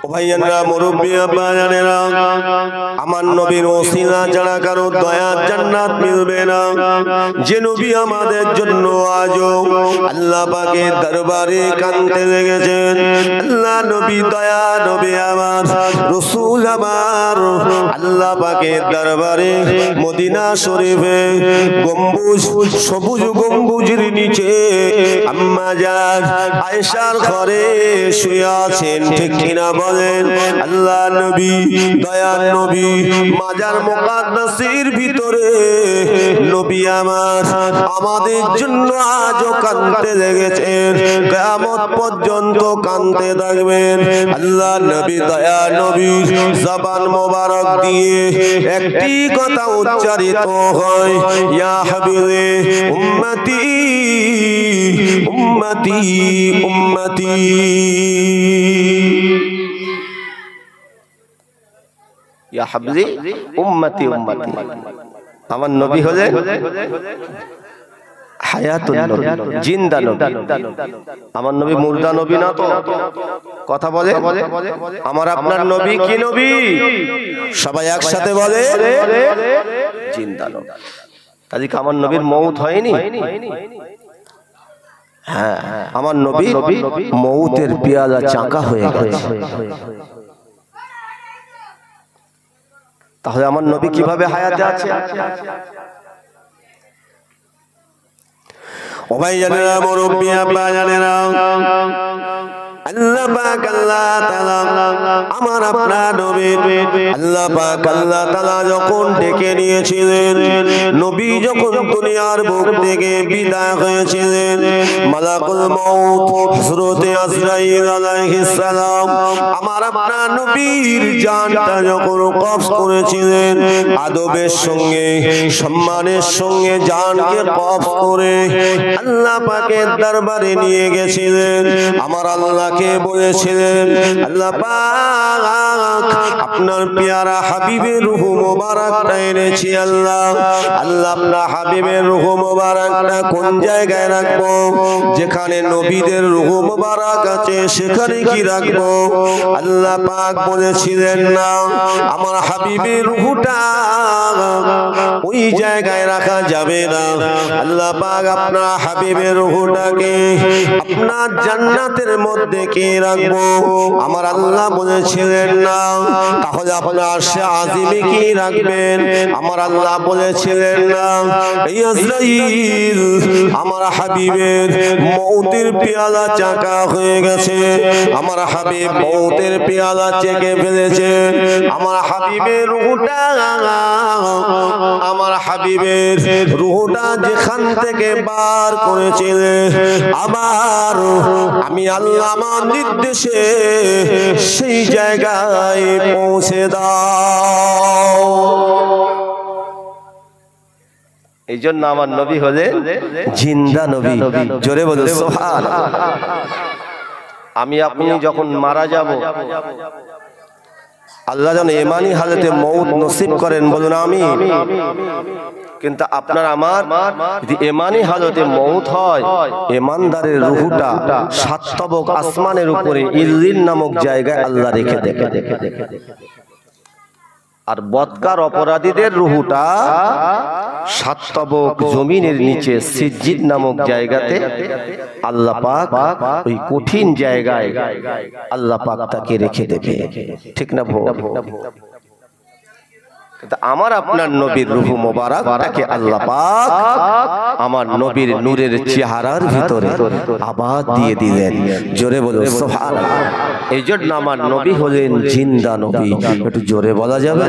ও ভাইয়ারা মুরব্বি আব্বাজানেরা, আমার নবীর ওসিলা ছাড়া কারো দয়ার জান্নাত মিলবে না। যে নবী আমাদের জন্য আজও আল্লাহ পাকের দরবারে কাঁদতে লেগেছেন। আল্লাহ নবী দয়া নবী আমার, রাসূল আমার, আল্লাহ পাকের দরবারে মদিনা শরীফে গম্বুজ, সবুজ গম্বুজের নিচে আম্মা জান আয়েশার ঘরে শুয়ে আছেন, ঠিক কিনা বলেন? আল্লাহ নবী দয়ার নবী মাজার মুকাদ্দাসের ভিতরে নবী আমার আমাদের জন্য আজও কাঁদতে লেগেছেন, কিয়ামত পর্যন্ত কাঁদতে থাকবেন। আল্লাহ নবী দয়া নবী জবান মোবারক দিয়ে একটি কথা উচ্চারিত হয়, ইয়া হাবিবে উম্মতি উম্মতি উম্মতি। ইয়া হাবিবি উম্মতি উম্মতি। আমার নবী হলেন হায়াতুন নবী, জিন্দা নবী। আমার নবী মুর্দা নবী না তো। কথা বলে আমার আপনার নবী কি নবী? সবাই একসাথে বলে জিন্দা নবী। তাহলে কি আমার নবীর মউত হয়নি? হ্যাঁ, আমার নবী মউতের পেয়ালা চাকা হয়ে গেছে। তাহলে আমার নবী কিভাবে হায়াতে আছে? ও ভাইজানেরা মুরব্বি আব্বাজানেরা, আল্লাহ পাক আল্লাহ তাআলা আমার আপনার নবী আল্লাহ পাক আল্লাহ তাআলা যখন ডেকে নিয়েছিলেন, নবী যখন দুনিয়ার বুক থেকে বিদায় হয়েছিলেন, মালাকুল মউত হযরতে আজরাইল আলাইহিস সালাম আমার আপনার নবীর জানটা যখন কবজ করেছিলেন, আদবের সঙ্গে সম্মানের সঙ্গে জানকে কবজ করে আল্লাহ পাকের দরবারে নিয়ে গেছিলেন। আমার আল্লাহ কে বলেছিলেন, আল্লাহ পাক আপনার পেয়ারা হাবিবের রূহ মোবারকটা এনেছি। আল্লাহ আল্লাহ আপনার হাবিবের রূহ মোবারকটা কোন জায়গায় রাখবো? যেখানে নবীদের রূহ মোবারক আছে সেখানে কি রাখবো? আল্লাহ পাক বলেছিলেন, না, আমার হাবিবের রূহটা ওই জায়গায় রাখা যাবে না। আল্লাহ পাক আপনার হাবিবের রূহটাকে আপনার জান্নাতের মধ্যে কে রাখবো? আমার আল্লাহ বলেছিলেন, না, তাহলে আপনার আরশে আজিমে কি রাখবেন? আমার আল্লাহ বলেছিলেন, না, এই আজরাইল আমার হাবিবের মউতের পেয়ালা চাকা হয়ে গেছে, আমার হাবিব মউতের পেয়ালা চেকে ফেলেছে। আমার হাবিবের রূহটা আমার হাবিবের রূহটা যেখান থেকে বার করেছিলেন, আবার আমি আল্লাহ আমার নির্দেশে সেই জায়গায় পৌঁছে দাও। এই জন্য আমার নবী হলেন জিন্দা নবী। জোরে বলো সুবহানাল্লাহ। আমি আপনি যখন মারা যাব, আল্লাহ যেন ইমানি হালতে মউত নসিব করেন, বলুন আমিন। কিন্তু আপনার আমার যদি ইমানি হালতে মউত হয়, ইমানদারের রূহটা সাত তবক আসমানের উপরে ইল্লিন নামক জায়গায় আল্লাহ রেখে দেখে। আর বদকার অপরাধীদের রূহটা সাত তবক জমিনের নিচে সিজ্জিদ নামক জায়গাতে আল্লাহ পাক ওই কঠিন জায়গায় আল্লাহ পাক তাকে রেখে দেবে, ঠিক না ভো? কিন্তু আমার আপনার নবীর রূহ মোবারকটাকে আল্লাহ পাক আমার নবীর নূরের চেহারার ভিতরে আবাদ দিয়ে দিলেন। জোরে বলো সুবহানাল্লাহ। এই জন্য আমার নবী হলেন জিন্দা নবী। একটু জোরে বলা যাবে?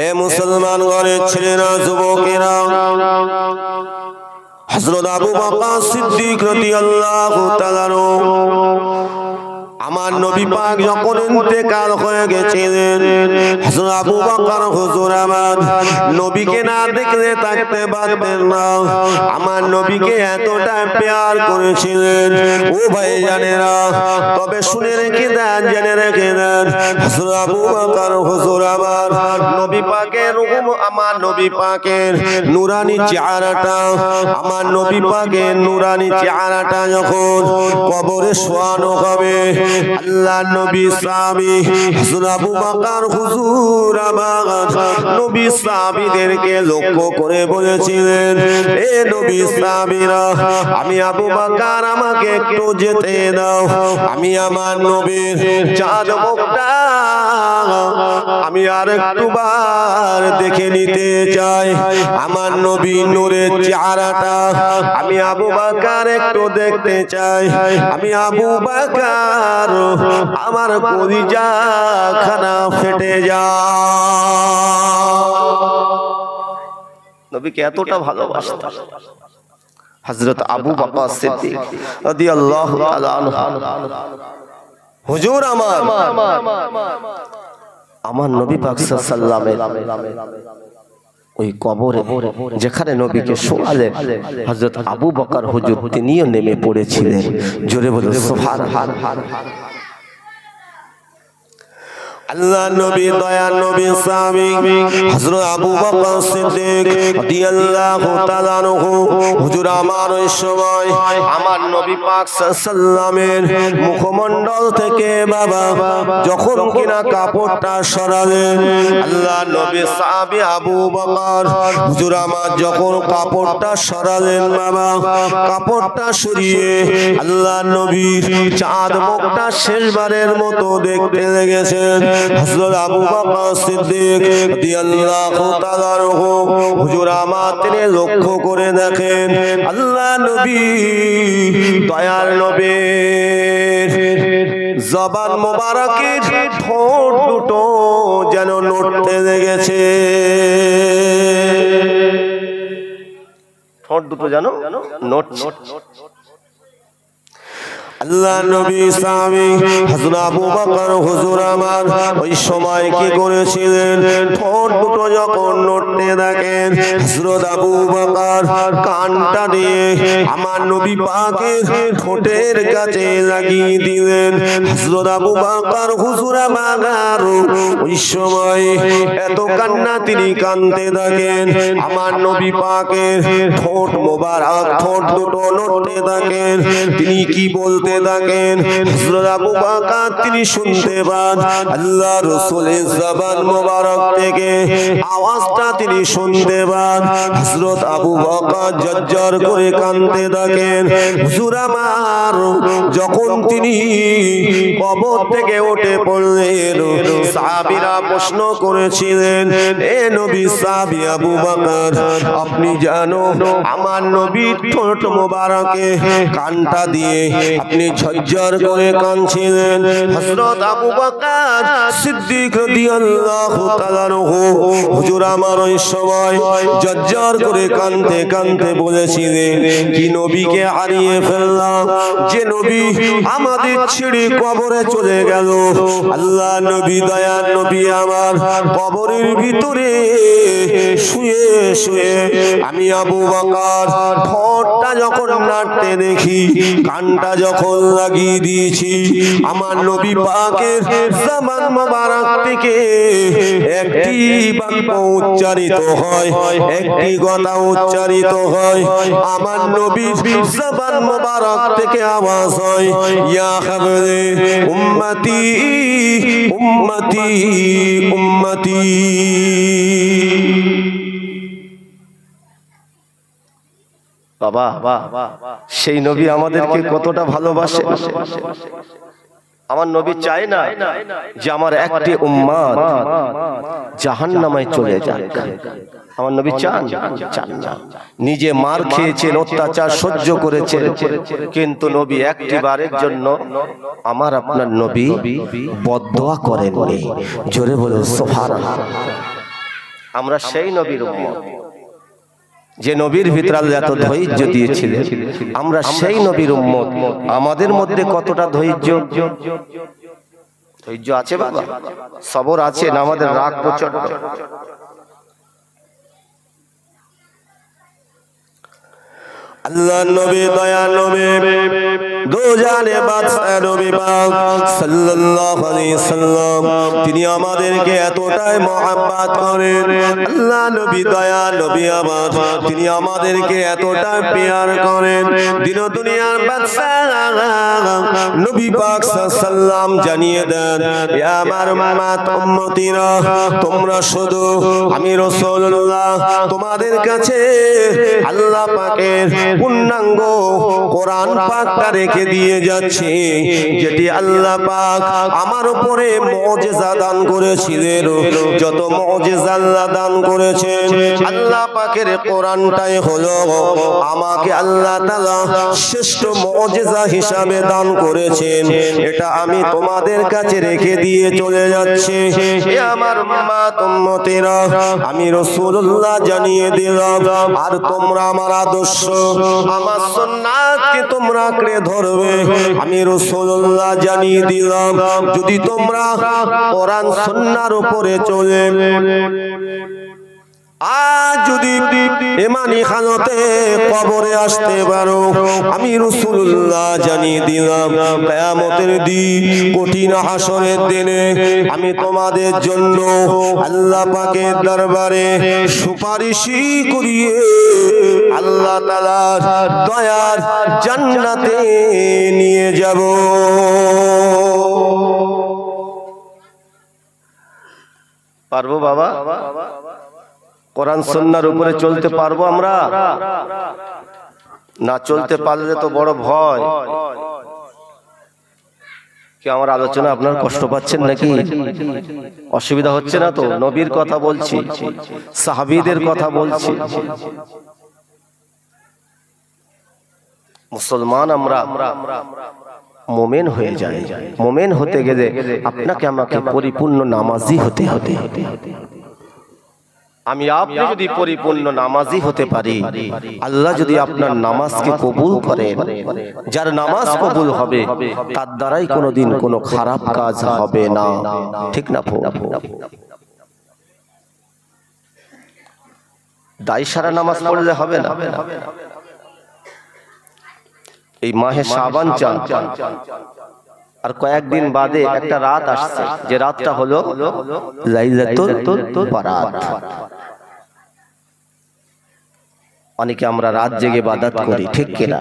এ মুসলমান ঘরের ছেলেরা, যুবকেরা, হযরত আবু বকর সিদ্দিক রাদিয়াল্লাহু তাআলা আমার নবী পাক যখন ইন্তেকাল হয়ে গেছিলেন হযরত আবু বকর হুজুর আমার নবীকে না দেখলে থাকতে পারতেন না আমার নবীকে এতটা প্যার করেছিলেন ও ভাইজানেরা তবে শুনে রেখে দেন জেনে রেখে দেন হযরত আবু বকর হুজুর আমার নবী পাকের আমার নবী পাকের নূরানি চেহারাটা আমার নবী পাকের নূরানি চেহারাটা যখন কবরে শোয়ানো হবে আল্লাহ নবী সাহাবী হযরত আবু বকর হুজুর আমার নবী সাহাবীদেরকে লক্ষ্য করে বলেছিলেন এ নবী সাহাবীরা আমি আবু বকর আমাকে একটু যেতে দাও আমি আমার নবীর চাঁদ মুখটা আমি আর একটু বার দেখে নিতে চাই আমার নবী নূরের চেহারাটা আমি আবু বকর একটু দেখতে চাই আমি আবু বকর আমার কলিজা খানা ফেটে যায় নবীকে এতটা ভালোবাসতেন হযরত আবু বকর সিদ্দিক রাদিয়াল্লাহু তাআলা আনহু হুজুর আমার নবী পাক সাল্লাল্লাহু আলাইহি ওই কবরে যেখানে নবীকে শোয়ালেন হযরত আবু বকর হুজুর তিনিও নেমে পড়েছিলেন জোরে বলো সুবহানাল্লাহ আল্লাহ নবী দয়ার নবী সাহাবী হযরত আবু বকর সিদ্দিক রাদিয়াল্লাহু তাআলা আনহু হুজুর আমার ওই সময় আমার নবী পাক সাল্লামের মুখমণ্ডল থেকে বাবা যখন কিনা কাপড়টা সরালেন আল্লাহ নবী সাহাবী আবু বকর হুজুর আমার যখন কাপড়টা সরালেন বাবা কাপড়টা সরিয়ে আল্লাহ নবীর চাঁদ মুখটা শেষবারের মতো দেখতে লেগেছেন হযরত আবু বকর সিদ্দিক রাদিয়াল্লাহু তাআলা আনহু হুজুর আমার তিনি লক্ষ্য করে দেখেন আল্লাহ নবী দয়াল নবীর জবান মোবারকের ঠোঁট দুটো যেন নড়তে লেগেছে ঠোঁট দুটো যেন নড়ছে আল্লাহ নবী সাহাবী হযরত আবু বকর হুজুর আমার ওই সময় কি করেছিলেন ঠোঁট দুটো যখন নড়তে দেখেন হযরত আবু বকর কানটা দিয়ে আমার নবী পাকের ঠোঁটের কাছে লাগিয়ে দিলেন হযরত আবু বকর হুজুর আমার ওই সময় এত কান্না তিনি কাঁদতে থাকেন আমার নবী পাকের ঠোঁট মোবারক ঠোঁট দুটো নড়তে থাকেন তিনি কি বলতে থাকেন হযরত আবু বকর তিনি শুনতে পান আল্লাহ রাসূলের জবান মোবারক থেকে আওয়াজটা তিনি শুনতে পান হযরত আবু বকর জজ্জর করে কাঁদতে থাকেন হুজুর আমার যখন তিনি কবর থেকে উঠে পড়লেন সাহাবীরা প্রশ্ন করেছিলেন এ নবী সাহাবী আবু বকর আপনি জানো আমার নবীর ঠোঁট মোবারকে কানটা দিয়ে আপনি ঝরঝর করে কাঁদছিলেন হযরত আবু বকর সিদ্দিক রাদিয়াল্লাহু তাআলা আনহু হুজুর আমার ওই সময় ঝরঝর করে কাঁদতে কাঁদতে বলেছিলেন কি নবীকে হারিয়ে ফেললাম যে নবী আমাদের ছেড়ে কবরে চলে গেল আল্লাহ নবী দয়ার নবী আমার কবরের ভিতরে শুয়ে শুয়ে আমি আবু বকর ঠোঁটটা যখন নাড়তে দেখি কানটা যখন লাগিয়ে দিয়েছি আমার নবী পাকের জবান মোবারক থেকে একটি বাক্য উচ্চারিত হয় একটি কথা উচ্চারিত হয় আমার নবীর জবান মোবারক থেকে আওয়াজ হয় ইয়া হাবলি উম্মতি উম্মতি উম্মতি বাবা সেই নবী আমাদেরকে কতটা ভালোবাসে আমার নবী চায় না যে আমার একটি উম্মত জাহান্নামে চলে যাক আমার নবী চান না নিজে মার খেয়েছেন অত্যাচার সহ্য করেছেন কিন্তু নবী একটি বারের জন্য আমার আপনার নবী বদদোয়া করেননি জোরে বলুন সুবহানাল্লাহ আমরা সেই নবীর উম্মত যে নবীর ভিতরে আল্লাহ এত ধৈর্য দিয়েছিলেন, আমরা সেই নবীর উম্মত, আমাদের মধ্যে কতটা ধৈর্য আছে বাবা? সবর আছে না? আমাদের রাগ প্রচন্ড। আল্লাহ নবী দয়া নবী দো জানে বাদশা নবী পাক সাল্লাল্লাহু আলাইহি সাল্লাম, তিনি আমাদেরকে এতটাই মহব্বত করেন। আল্লাহ নবী দয়া নবী আমার, তিনি আমাদেরকে এতটাই প্যার করেন। দিন দুনিয়ার বাদশা নবী পাক সাল্লাম জানিয়ে দেন, হে আমার উম্মত উম্মতিরা, তোমরা শুধু আমি রাসূলুল্লাহ তোমাদের কাছে আল্লাহ পাকের পূর্ণাঙ্গ কোরআন পাকটা রেখে দিয়ে যাচ্ছে, যেটি আল্লাহ পাক আমার উপরে মুজিজা দান করেছিলেন। যত মুজিজা আল্লাহ দান করেছেন, আল্লাহ পাকের কোরআনটাই হলো আমাকে আল্লাহ তাআলা শ্রেষ্ঠ মুজিজা হিসাবে দান করেছেন। এটা আমি তোমাদের কাছে রেখে দিয়ে চলে যাচ্ছি। হে আমার উম্মত উম্মতিরা, আমি রাসূলুল্লাহ জানিয়ে দিলাম, আর তোমরা আমার আদর্শ আমার সুন্নাতকে তোমরা আঁকড়ে ধরবে। আমি রাসূলুল্লাহ জানিয়ে দিলাম, যদি তোমরা কোরআন সুন্নাহর উপরে চলে আজ যদি ইমানি হালতে কবরে আসতে পারো, আমি রাসূলুল্লাহ জানিয়ে দিলাম, কিয়ামতের দিন কঠিন হাসরের দিনে আমি তোমাদের জন্য আল্লাহ পাকের দরবারে সুপারিশি করিয়ে আল্লাহ তাআলার দয়ার জান্নাতে নিয়ে যাব। পারবো বাবা? কোরআন সুন্নাহর উপরে চলতে পারবো আমরা? না চলতে পারলে তো বড় ভয়। কি আমার আলোচনা আপনার কষ্ট পাচ্ছেন নাকি? অসুবিধা হচ্ছে না তো? নবীর কথা বলছি, সাহাবীদের কথা বলছি। মুসলমান আমরা মুমিন হয়ে যায়। মুমিন হতে গেলে আপনাকে আমাকে পরিপূর্ণ নামাজি হতে হবে। আমি আপনি যদি পরিপূর্ণ নামাজি হতে পারি, আল্লাহ যদি আপনার নামাজকে কবুল করেন, যার নামাজ কবুল হবে তার দ্বারাই কোনোদিন কোনো খারাপ কাজ হবে না। ঠিক না? দায় সারা নামাজ পড়লে হবে না। এই মাহে শাবান চাঁদ আর কয়েকদিন বাদে একটা রাত আসছে, যে রাতটা হলো লাইলাতুল বারাত। অনেকে আমরা রাত জেগে ইবাদত করি, ঠিক কিনা?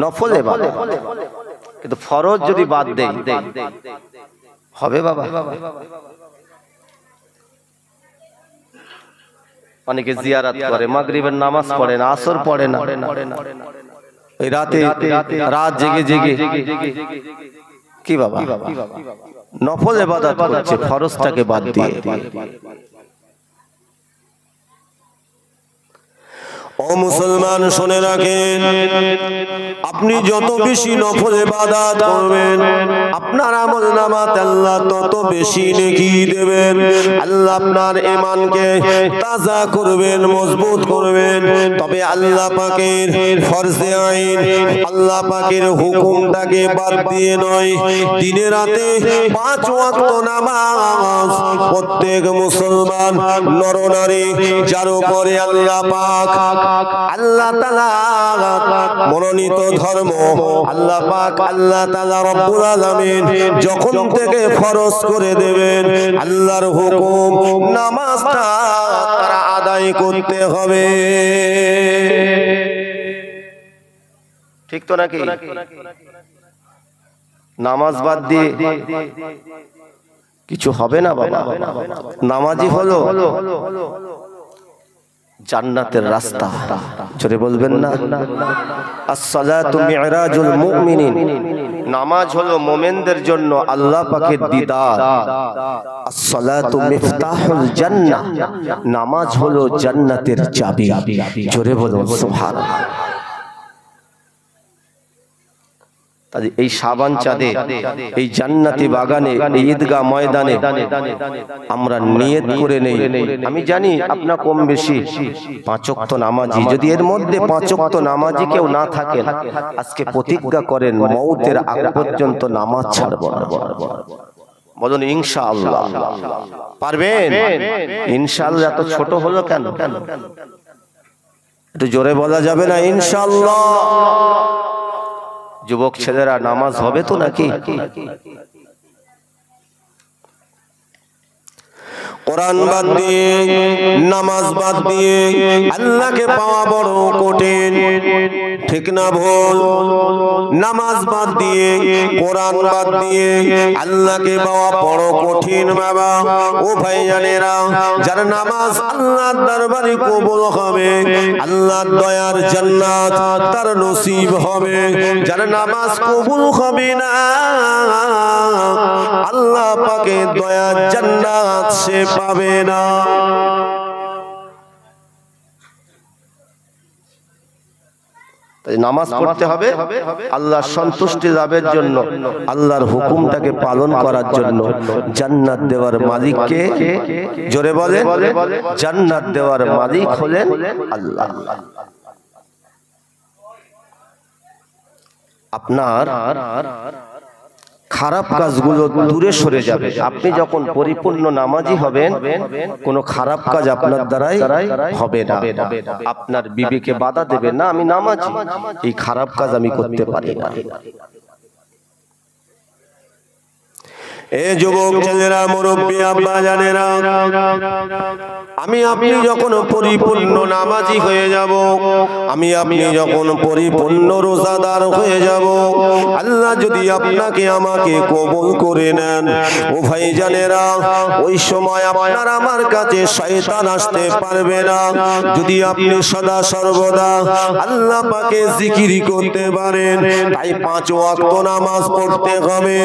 নফল ইবাদত, কিন্তু ফরজ যদি বাদ দেই হবে বাবা? অনেকে জিয়ারত করে, মাগরিবের নামাজ পড়ে না, আসর পড়ে না, ওই রাতে রাত জেগে জেগে কি বাবা নফল ইবাদত করছে, ফরজটাকে বাদ দিয়ে। ও মুসলমান শুনে রাখেন, আপনি যত বেশি নফল ইবাদত করবেন, আপনার আমলনামাতে আল্লাহ তত বেশি নেকি দেবেন। আল্লাহ আপনার ঈমানকে তাজা করবেন, মজবুত করবেন। তবে আল্লাহ পাকের ফরজে আইন, আল্লাহ পাকের হুকুমটাকে বাদ দিয়ে নয়, দিনে রাতে 5 ওয়াক্ত নামাজ প্রত্যেক মুসলমান নরনারী যার উপরে আল্লাহ পাক আল্লাহ তাআলা মনোনীত ধর্ম, আল্লাহ পাক আল্লাহ তাআলা রব্বুল আলামিন যখন থেকে ফরজ করে দেবেন, আল্লাহর হুকুম নামাজটা তারা আদায় করতে হবে। ঠিক তো নাকি? নামাজ বাদ দিয়ে কিছু হবে না বাবা। নামাজই হলো জান্নাতের রাস্তা। জোরে বলবেন না? as-salatu mi'rajul mu'minin, নামাজ হলো মুমিনদের জন্য আল্লাহ পাকের দিদার। as-salatu মিফতাহুল জান্নাহ, নামাজ হলো জান্নাতের চাবি। জোরে বলুন সুবহানাল্লাহ। তাই এই শাবান চাঁদে এই জান্নাতি বাগানে এই ঈদগাহ ময়দানে আমরা নিয়ত করে নেই। আমি জানি আপনারা কম বেশি 5 ওয়াক্ত নামাজি, যদি এর মধ্যে 5 ওয়াক্ত নামাজি কেউ না থাকেন, আজকে প্রতিজ্ঞা করেন মওতের আগ পর্যন্ত নামাজ ছাড়ব না। বলুন ইনশাআল্লাহ। পারবেন? ইনশাআল্লাহ এত ছোট হলো কেন? একটু জোরে বলা যাবে না ইনশাআল্লাহ? যুবক ছেলেরা নামাজ হবে তো নাকি? কোরআন বাদ দিয়ে নামাজ বাদ দিয়ে আল্লাহকে পাওয়া বড় কঠিন, ঠিক না ভুল? নামাজ বাদ দিয়ে কোরআন বাদ দিয়ে আল্লাহকে পাওয়া বড় কঠিন বাবা। ও ভাইজানেরা, যার নামাজ আল্লাহর দরবারে কবুল হবে, আল্লাহর দয়ার জান্নাত তার নসিব হবে। যার নামাজ কবুল হবে না, আল্লাহ পাকের দয়ার জান্নাত সে পাবে না। নামাজ পড়তে হবে আল্লাহর সন্তুষ্টি লাভের জন্য, আল্লাহর হুকুমটাকে পালন করার জন্য। জান্নাত দেওয়ার মালিককে, জোরে বলেন, জান্নাত দেওয়ার মালিক হলেন আল্লাহ। আপনার খারাপ কাজগুলো দূরে সরে যাবে। আপনি যখন পরিপূর্ণ নামাজি হবেন, কোনো খারাপ কাজ আপনার দ্বারাই হবে না। আপনার বিবেকে বাধা দেবে না, আমি নামাজি, এই খারাপ কাজ আমি করতে পারি না। এ যুবক ছেলেরা, মুরব্বী আব্বা জানেরা, আমি আপনি যখন পরিপূর্ণ নামাজি হয়ে যাব, আমি আপনি যখন পরিপূর্ণ রোজাদার হয়ে যাব, আল্লাহ যদি আপনাকে আমাকে কবুল করে নেন, ও ভাই জানেরা, ওই সময় আপনার আমার কাছে শয়তান আসতে পারবে না। যদি আপনি সদা সর্বদা আল্লাহ পাকে জিকির করতে পারেন। তাই 5 ওয়াক্ত নামাজ পড়তে হবে।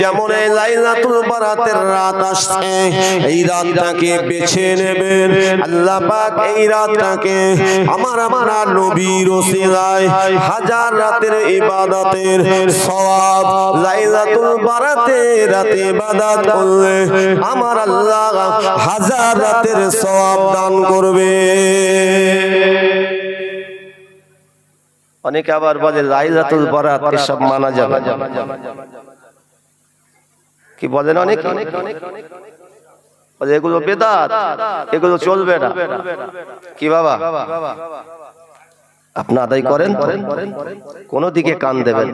যেমন এই লাইলাতুল বারাতের রাত আসছে, এই রাতটাকে বেছে নেবেন। আল্লাহ পাক এই রাতটাকে আমার নবীর ওসিলায় হাজার রাতের ইবাদতের সওয়াব, লাইলাতুল বারাতের রাতে ইবাদত করলে আমার আল্লাহ হাজার রাতের সওয়াব দান করবে। অনেকে আবার বলে লাইলাতুল বারাত এসব মানা যাবে, কি বলেন অনেকে? এগুলো বেদাত, এগুলো চলবে না। কি বাবা, আপনি আদায় করেন, কোন দিকে কান দেবেন?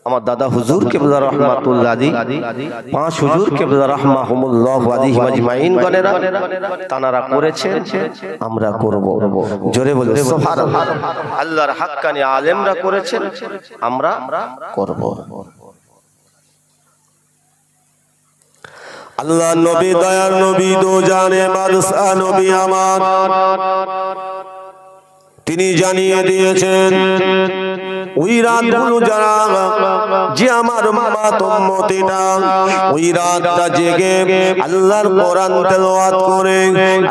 আমার দাদা হুজুর কিবলা রাহমাতুল্লাহ আলাইহি, 5 হুজুর কিবলা রাহমাহুমুল্লাহু আলাইহিম আজমাইন গণেরা তানারা করেছেন, আমরা করব। জোরে বলে সুবহানাল্লাহ। আল্লাহর হাক্কানি আলেমরা করেছেন, আমরা করব। আল্লাহ নবী, দয়ার নবী, দো জানে বাদশা নবী আমার, তিনি জানিয়ে দিয়েছেন ওই রাতগুলো যারা, যে আমার উম্মত উম্মতিরা ওই রাতটা জেগে আল্লাহর কোরআন তেলাওয়াত করে,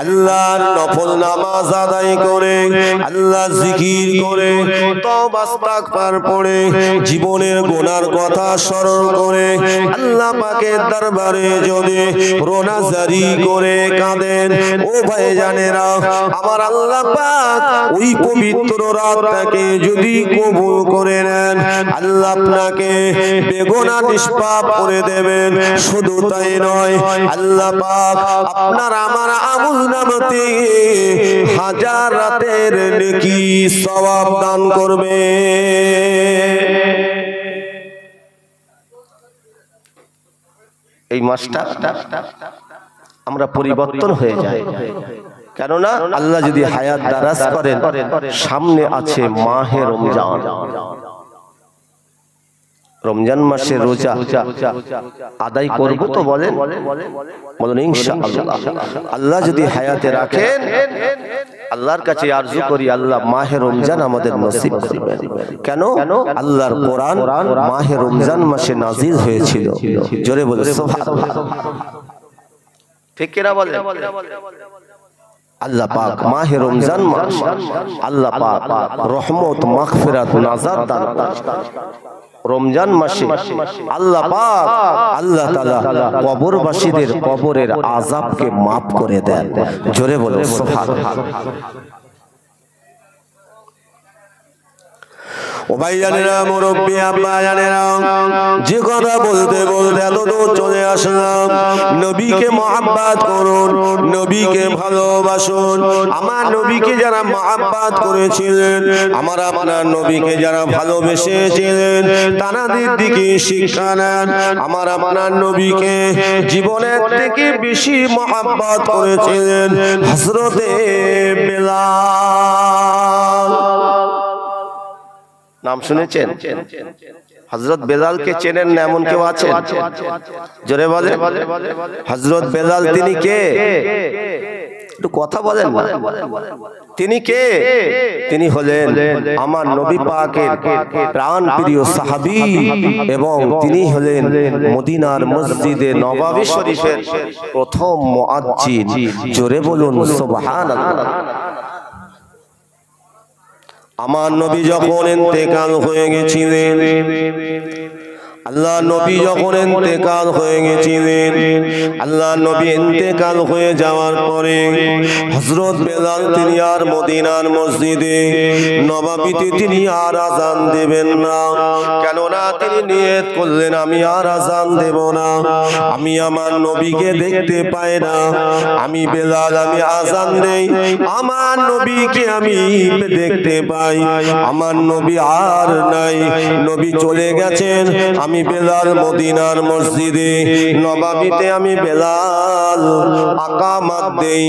আল্লাহর নফল নামাজ আদায় করে, আল্লাহ জিকির করে, তওবা ইস্তিগফার পড়ে, জীবনের গুনার কথা স্মরণ করে আল্লাহ পাকের দরবারে যদি রোনাজারি করে কাঁদেন, ও ভাইজানেরা, আমার আল্লাহ পাক ওই পবিত্র রাতটাকে যদি কবুল করে নেন, আল্লাহ আপনাকে বেগুনাহ নিষ্পাপ করে দেবেন। শুধু তাই নয়, আল্লাহ পাক আপনার আমার আমলনামাতে হাজার রাতের নেকি সওয়াব দান করবে। এই মাসটা আমরা পরিবর্তন হয়ে যায়, কেননা আল্লাহ যদি হায়াত দারাজ করেন, সামনে আছে মাহে রমজান। রমজান মাসে রোজা আদায় করব তো বলেন, বলেন ইনশাআল্লাহ। আল্লাহ যদি হায়াতে রাখেন, আল্লাহর কাছে আরজু করি আল্লাহ মাহে রমজান আমাদের নসিব করবেন। কেন? আল্লাহর কোরআন মাহে রমজান মাসে নাজিল হয়েছিল। জোরে বলে সুবহানাল্লাহ। ঠিক কিনা বলেন? আল্লাহ পাক মাহে রমজান মাস, আল্লাহ পাক রহমত, মাগফিরাত, নাজাত দান করেন। রমজান মাসে আল্লাহ পাক আল্লাহ তাআলা কবরবাসীদের কবরের আযাবকে maaf করে দেন। জোরে বলো সুবহানাল্লাহ। ও ভাইজানেরা, মুরব্বী আব্বা জানেরা, যে কথা বলতে বলতে এত দূর চলে আসলাম। নবীকে মহব্বত করুন, নবীকে ভালোবাসুন। আমার নবীকে যারা মহব্বত করেছিলেন, আমার আপনার নবীকে যারা ভালোবেসেছিলেন, তাদের দিকে শিক্ষা নেন। আমার আপনার নবীকে জীবনের থেকে বেশি মহব্বত করেছিলেন হযরতে বেলাল। নাম শুনেছেন? হযরত বেলালকে চেনেন না এমন কেউ আছেন? জোরে বলেন। হযরত বেলাল তিনি কে? একটু কথা বলেন না। তিনি কে? তিনি হলেন আমার নবী পাকের প্রাণ প্রিয় সাহাবী এবং তিনি হলেন মদিনার মসজিদে নববী শরীফের প্রথম মুয়াজ্জিন। জোরে বলুন সুবহানাল্লাহ। আমার নবী যখন ইন্তেকাল হয়ে গেছিলেন, আল্লাহ নবী যখন ইন্তেকাল হয়ে গেছিলেন, আল্লাহ নবী ইন্তেকাল হয়ে যাওয়ার পরে হযরত বেলাল তিনি আর মদিনার মসজিদে নববীতে তিনি আর আযান দেবেন না। কেননা তিনি নিয়ত করলেন আমি আর আযান দেব না, আমি আমার নবীকে দেখতে পাই না। আমি বেলাল আমি আযান দেই, আমার নবীকে আমি দেখতে পাই। আমার নবী আর নাই, নবী চলে গেছেন। আমি বেলাল মদিনার মসজিদে নববীতে আমি বেলাল আকামত দেই,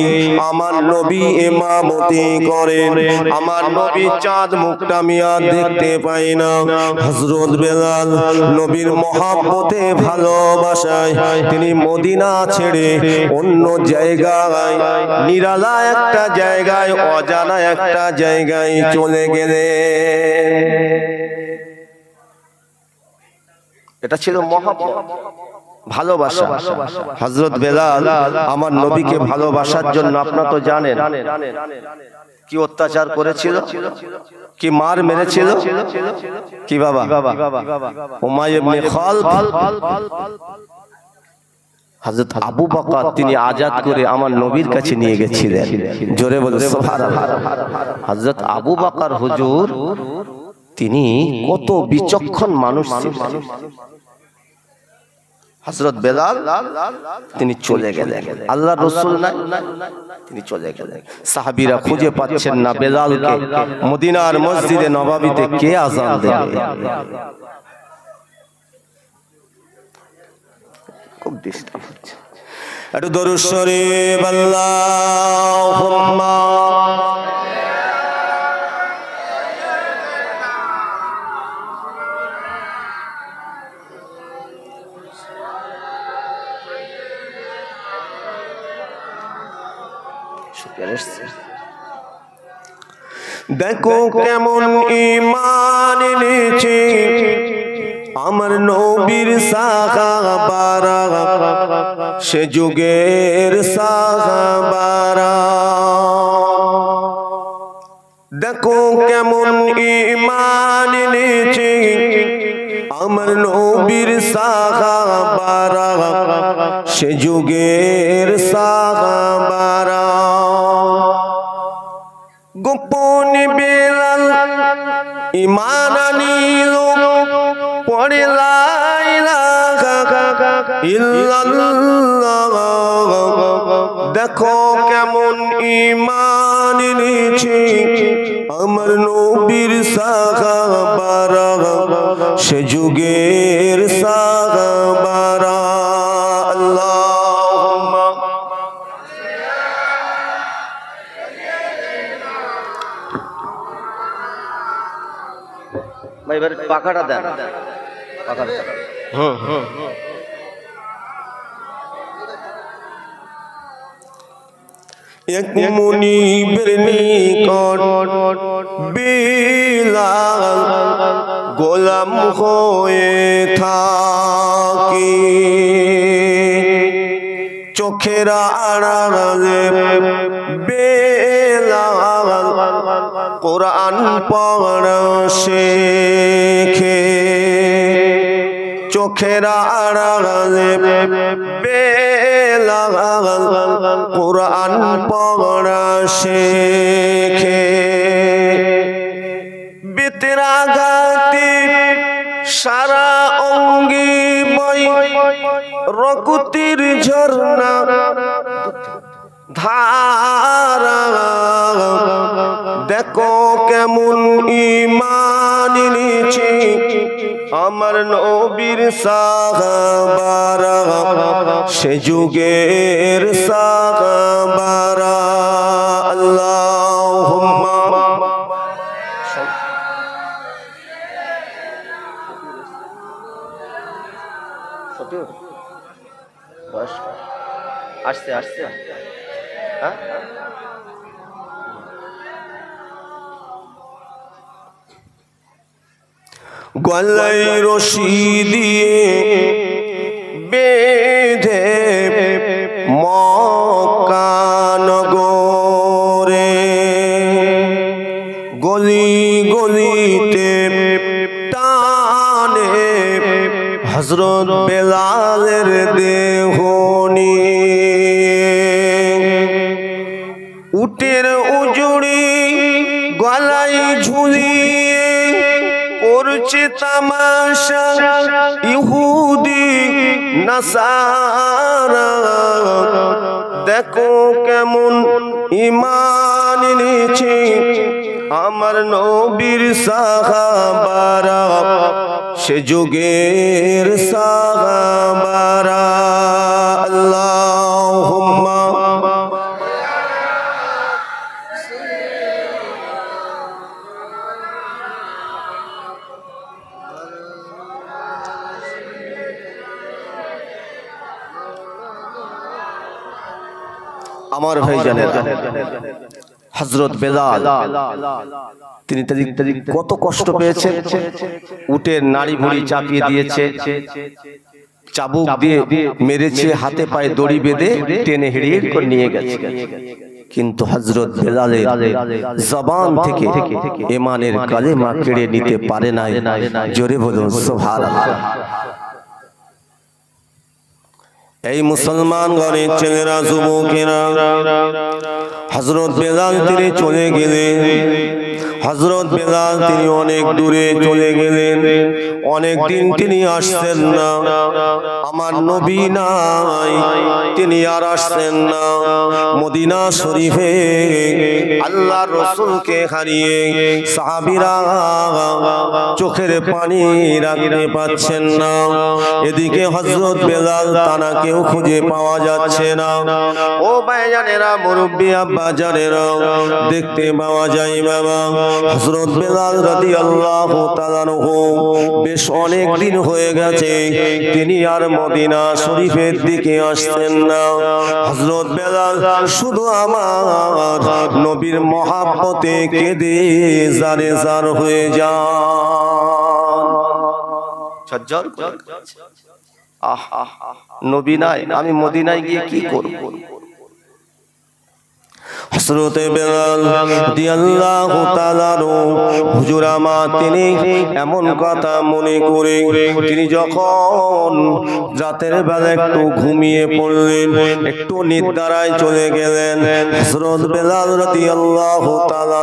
আমার নবী ইমামতি করেন। আমার নবী চাঁদ মুখটা আমি আর দেখতে পাই না। হযরত বেলাল নবীর মহব্বতে ভালোবাসায় তিনি মদিনা ছেড়ে অন্য জায়গায়, নিরালা একটা জায়গায়, অজানা একটা জায়গায় চলে গেলেন। এটা ছিল মহব্বত, ভালোবাসা। হযরত বেলাল আমার নবীকে ভালোবাসার জন্য আপনারা তো জানেন কি অত্যাচার করেছিল, কি মার মেরেছিল, কি বাবা উমাইয়া ইবনে খালদ। হযরত আবু বকর তিনি আজাদ করে আমার নবীর কাছে নিয়ে গেছিলেন। জোরে বলো সুবহানাল্লাহ। হযরত আবু বকর হুজুর তিনি কত বিচক্ষণ মানুষ ছিলেন। হযরত বেলাল তিনি চলে গেলেন, আল্লাহর রাসূল নাই, তিনি চলে গেলেন। সাহাবীরা খুঁজে পাচ্ছেন না বেলালকে। মদিনার মসজিদে নববীতে কে আযান দেবে? খুব ডিস্টার্ব হচ্ছে। একটু দরুদ শরীফ আল্লাহুম্মা দেখো কেমন ঈমান এনেছে আমার নবীর সাহাবারা, সে যুগের সাহাবারা। দেখো কেমন ঈমান এনেছে আমার নবীর সাহাবারা, সে যুগের সাহাবারা। গোপন বেলাল ঈমান আনিল, পড়ে লা ইলাহা ইল্লাল্লাহ। দেখো কেমন ঈমান এনেছে আমার নবীর সাহাবারা, সে যুগের সাহাবারা। আল্লাহুম্মা ভাই এবারে পাখাটা দেন, পাখাটা। এক মুনিবের নিকট বেলাল গোলাম হয়ে থাকি, চোখের আড়ালে বেলাল কোরআন পড়া শেখে। চোখের আড়ালে বেলাল কুরআন পড়া শেখে বিতরাগাতি সারা অঙ্গি বই রকুতির ঝর্ণা ধারা দেখো কেমন ঈমান নিয়েছি আমার নবীর সাহাবারা সে যুগের সাহাবারা আল্লাহুম্মা আসতে আসতে গলায় রশি দিয়ে বেঁধে মক্কা নগরে গলি গলিতে টানে হযরত বেলালের দেহ উটের উজুড়ি গলায় ঝুলিয়ে করছে তামাশা ইহুদি নাসারা দেখো কেমন ঈমান এনেছে আমার নবীর সাহাবারা সে যুগের সাহাবারা আল্লাহুম্মা আমার ভাই জানেন হযরত বেলাল তিনি কত কষ্ট পেয়েছেন উটের নাড়ি ভুঁড়ি চাপিয়ে দিয়েছে চাবুক দিয়ে মেরেছে হাতে পায়ে দড়ি বেঁধে টেনে হিড়িয়ে করে নিয়ে গেছে কিন্তু হযরত বেলালের জবান থেকে ঈমানের কালেমা কেড়ে নিতে পারে নাই জোরে বলুন সুবহানাল্লাহ এই মুসলমান ঘরের ছেলেরা যুবকেরা হযরত বেলাল তিনি চলে গেলেন হযরত বেলাল তিনি অনেক দূরে চলে গেলেন অনেক দিন তিনি আসছেন না আমার নবী নাই তিনি আর আসছেন না মদিনা শরীফে আল্লাহর রাসূলকে হারিয়ে সাহাবীরা চোখের পানি রাখতে পাচ্ছেন না এদিকে হযরত বেলাল তানাকেও খুঁজে পাওয়া যাচ্ছে না ও ভাইজানেরা মুরব্বি আব্বা জানেরা দেখতে পাওয়া যায় বাবা হযরত বেলাল রাদিয়াল্লাহু তাআলা আনহু বেশ অনেক দিন হয়ে গেছে তিনি আর মদিনা শরীফের দিকে আসছেন না হযরত বেলাল শুধু আমার নবীর মহব্বতে কেঁদে জারে জার হয়ে যান সজ্জল নবী নাই আমি মদিনায় গিয়ে কি করব হযরত বেলাল রাদিয়াল্লাহু তাআলা হুজুর আমার তিনি এমন কথা মনে করে তিনি যখন রাতের বেলা একটু ঘুমিয়ে পড়লেন একটু নিদ্রায় চলে গেলেন হযরত বেলাল রাদিয়াল্লাহু তাআলা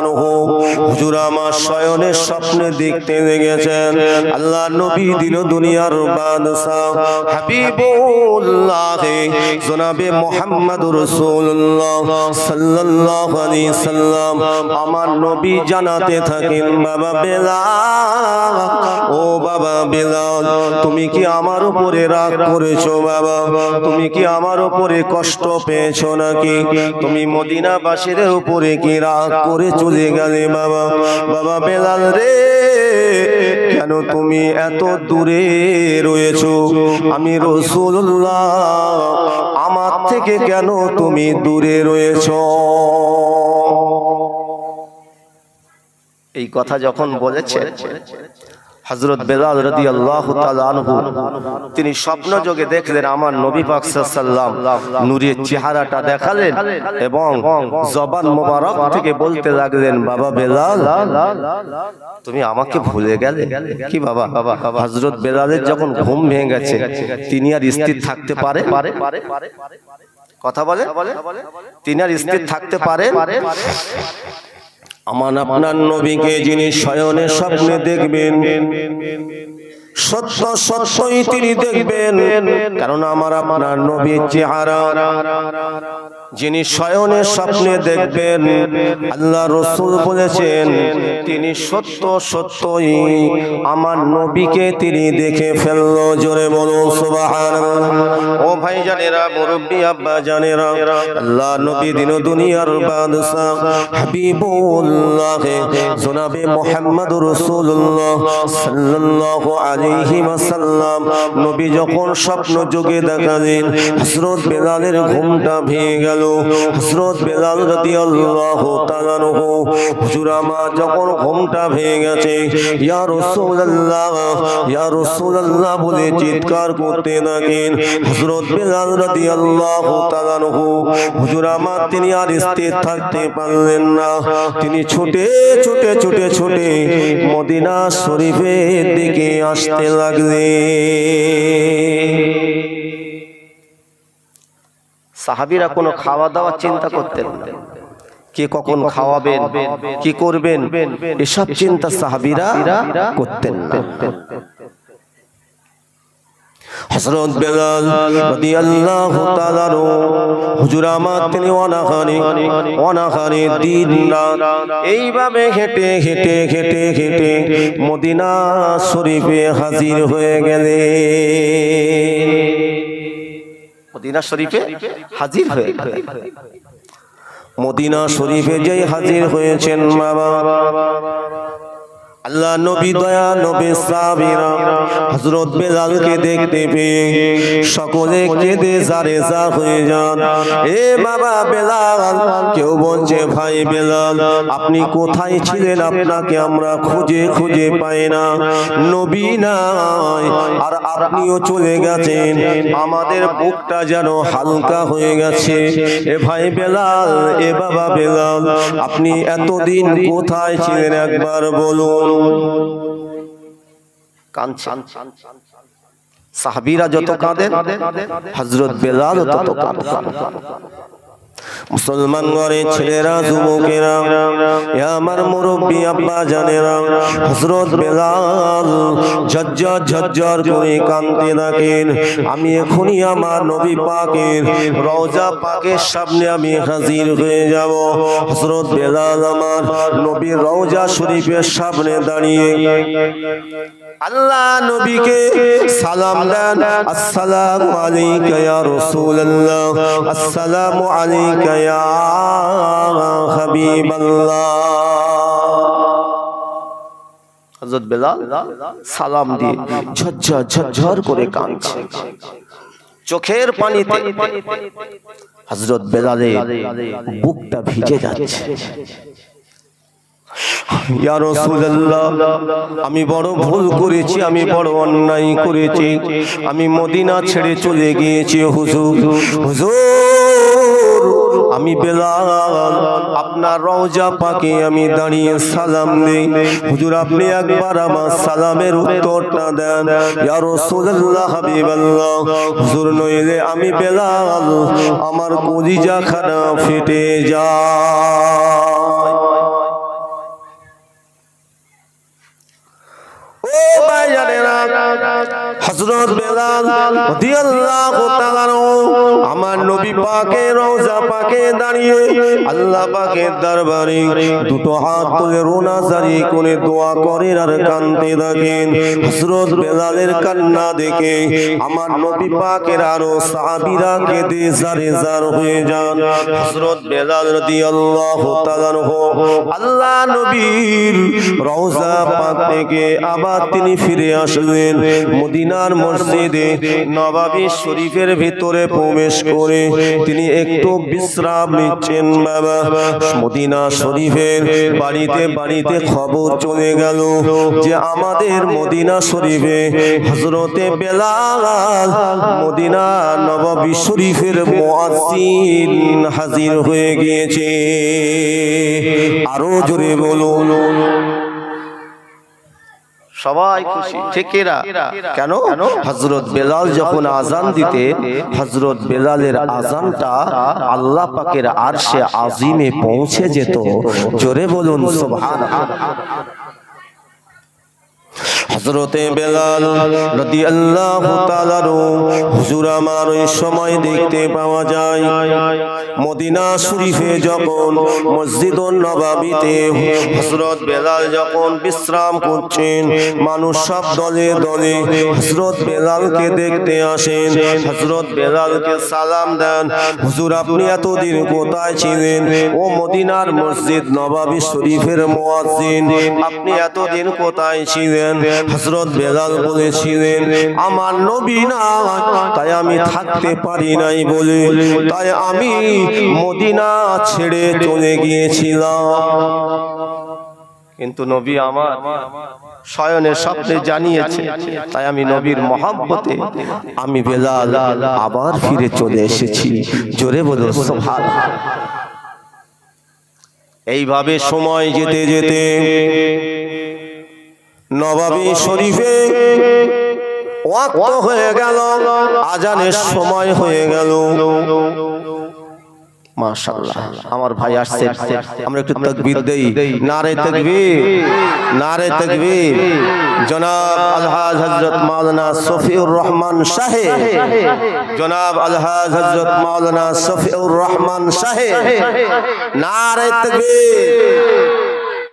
হুজুর আমার শয়নের স্বপ্নে দেখতে লেগেছেন আল্লাহর নবী দিল দুনিয়ার বাদশা হাবিবুল্লাহ জনাবে মুহাম্মদুর রাসূলুল্লাহ সাল্লাল্লাহু আলাইহি সাল্লাম আমার নবী জানাতে থাকেন বাবা বেলাল ও বাবা বেলাল তুমি কি আমার উপরে রাগ করেছো বাবা তুমি কি আমার উপরে কষ্ট পেয়েছো নাকি তুমি মদিনাবাসীর উপরে কি রাগ করে চলে গেলে বাবা বাবা বেলাল রে কেন তুমি এত দূরে রয়েছো আমি রাসূলুল্লাহ আমার থেকে কেন তুমি দূরে রয়েছো এই কথা যখন বলেছে হযরত বেলাল রাদিয়াল্লাহু তাআলা আনহু তিনি স্বপ্ন যোগে দেখলেন আমার নবী পাক সাল্লাল্লাহু আলাইহি ওয়াসাল্লাম নূরের চেহারাটা দেখালেন এবং জবান মোবারক থেকে বলতে লাগলেন, বাবা বেলাল তুমি আমাকে ভুলে গেলে কি বাবা? হযরত বেলালের যখন ঘুম ভেঙে গেছে তিনি আর স্থির থাকতে পারে? কথা বলে তিনি আর স্থির থাকতে পারেন? আমার আপনার নবীকে যিনি শয়নে স্বপ্নে দেখবেন, সত্য সত্যই তিনি দেখবেন, কারণ আমার আপনার নবীর চেহারা যিনি শয়নে স্বপ্নে দেখবেন, আল্লাহ রাসূল বলেছেন তিনি সত্য সত্যই আমার নবীকে তিনি দেখে ফেললো। জোরে বলুন সুবহানাল্লাহ। ও ভাই জানেরা, মুরব্বি আব্বা জানেরা, আল্লাহ নবী দিন দুনিয়ার বাদশা হাবিবুল্লাহ জনাবে মুহাম্মদুর রাসূলুল্লাহ সাল্লাল্লাহু আলাইহি ওয়াসাল্লাম নবী যখন স্বপ্ন যোগে দেখালেন হযরত বেলালের ঘুমটা ভেঙে গেল। হযরত বেলাল রাদিয়াল্লাহু তাআলা আনহু হুজুর আমার যখন ঘুমটা ভেঙে গেছে, ইয়া রাসূলুল্লাহ ইয়া রাসূলুল্লাহ বলে চিৎকার করতে থাকেন। হযরত বেলাল রাদিয়াল্লাহু তাআলা আনহু হুজুর আমার তিনি আর স্থির থাকতে পারলেন না, তিনি ছুটে ছুটে ছুটে ছুটে মদিনা শরীফের দিকে আসতে লাগলেন। সাহাবীরা কোনো খাওয়া দাওয়ার চিন্তা করতেন না, কে কখন খাওয়াবেন কি করবেন এসব চিন্তা সাহাবীরা করতেন না। হযরত বেলাল রাদিয়াল্লাহু তাআলা হুজুর আমার তিনি অনাহারে দিন রাত এইভাবে হেঁটে হেঁটে হেঁটে হেঁটে মদিনা শরীফে হাজির হয়ে গেলেন। মদিনা শরীফে হাজির হয়ে গেলেন। মদিনা শরীফে যেই হাজির হয়েছেন বাবা, আল্লাহ নবী দয়া নবী সাহাবীরা হযরত বেলালকে দেখতে পেয়ে সকলে কেঁদে জারে যা হয়ে যান। এ বাবা বেলাল, কেউ বলছে ভাই বেলাল আপনি কোথায় ছিলেন, আপনাকে আমরা খুঁজে খুঁজে পাই না, নবী নাই আর আপনিও চলে গেছেন, আমাদের বুকটা যেন হালকা হয়ে গেছে। এ ভাই বেলাল, এ বাবা বেলাল আপনি এতদিন কোথায় ছিলেন একবার বলুন। কাঁদছেন সাহাবীরা যত কাঁদেন হযরত বেলাল তত কাঁদেন। মুসলমান ঘরের ছেলেরা যুবকেরা, আমার মুরব্বি আব্বা জানেরা, হযরত বেলাল ঝরঝর ঝরঝর করে কাঁদতে থাকেন। আমি এখনই আমার নবী পাকের রওজা পাকের সামনে আমি হাজির হয়ে যাব। হযরত বেলাল আমার নবীর রওজা শরীফের সামনে দাঁড়িয়ে আল্লাহ নবীকে সালাম দেন, আসসালামু আলাইকা ইয়া রাসূলুল্লাহ, আসসালামু আলাইকা ইয়া হাবিবাল্লাহ। হযরত বেলাল সালাম দিয়ে ঝরঝর ঝরঝর করে কাঁদছে, চোখের পানিতে হযরত বেলালের বুকটা ভিজে যাচ্ছে। ইয়া রাসূলুল্লাহ, আমি বড় ভুল করেছি, আমি বড় অন্যায় করেছি, আমি মদিনা ছেড়ে চলে গিয়েছি হুজুর। হুজুর আমি বেলাল আপনার রওজা পাকে আমি দাঁড়িয়ে সালাম দেই, হুজুর আপনি একবার আমার সালামের উত্তরটা দেন ইয়া রাসূলুল্লাহ হাবিবাল্লাহ। হুজুর নইলে আমি বেলাল আমার কলিজা খানা ফেটে যায়। ও ভাই জানেরা, হযরত বেলাল রাদিয়াল্লাহু তাআলা আমার নবী পাকের রওজা পাকে দাঁড়িয়ে আল্লাহ পাকের দরবারে দুটো হাত তুলে রোনা জারি করে দোয়া করেন আর কাঁদতে থাকেন। হযরত বেলালের কান্না দেখে আমার নবী পাকের আরো সাহাবীরা কেঁদে জারে জার হয়ে যান। হযরত বেলাল রাদিয়াল্লাহু তাআলা আল্লাহ নবীর রওজা পাক থেকে আবার তিনি ফিরে আসলেন, মদিনা মদিনার মসজিদে নববী শরীফের ভিতরে প্রবেশ করে তিনি একটু বিশ্রাম নিচ্ছেন। বাবা, মদিনা শরীফের বাড়িতে বাড়িতে খবর চলে গেল যে আমাদের মদিনা শরীফে হযরতে বেলাল মদিনা নববী শরীফের মুয়াজ্জিন হাজির হয়ে গিয়েছে। আরো জোরে বলুন। সবাই খুশি, ঠিকেরা কেন? হযরত বেলাল যখন আজান দিতে, হযরত বেলালের আজানটা আল্লাহ পাকের আরশে আজিমে পৌঁছে যেত। জোরে বলুন সুবহানাল্লাহ। হযরতে বেলাল রাদিয়াল্লাহু তাআলা হুজুর আমার ওই সময় দেখতে পাওয়া যায় মদিনা শরীফে যখন মসজিদুন নববীতে হযরত বেলাল যখন বিশ্রাম করছেন, মানুষ সব দলে দলে হযরত বেলালকে দেখতে আসেন। হযরত বেলালকে সালাম দেন, হুজুর আপনি এতদিন কোথায় ছিলেন? ও মদিনার মসজিদ নববী শরীফের মুয়াজ্জিন, আপনি এতদিন কোথায় ছিলেন? হযরত বেলাল বলেছিলেন আমার নবী না, তাই আমি থাকতে পারি নাই বলে তাই আমি মদিনা ছেড়ে চলে গিয়েছিলাম। কিন্তু নবী আমার শয়নে স্বপ্নে জানিয়েছে, তাই আমি নবীর মহব্বতে আমি বেলাল আবার ফিরে চলে এসেছি। জোরে বলো সুবহানাল্লাহ। এইভাবে সময় যেতে যেতে নববী শরীফে ওয়াক্ত হয়ে গেল, আজানের সময় হয়ে গেল। মাশাআল্লাহ, আমার ভাই আসছে, আমরা একটু তাকবীর দেই। নারে তাকবীর, নারে তাকবীর। জনাব আলহাজ হযরত মাওলানা শফিউর রহমান সাহেব, জনাব আলহাজ হযরত মাওলানা শফিউর রহমান সাহেব, নারে তাকবীর।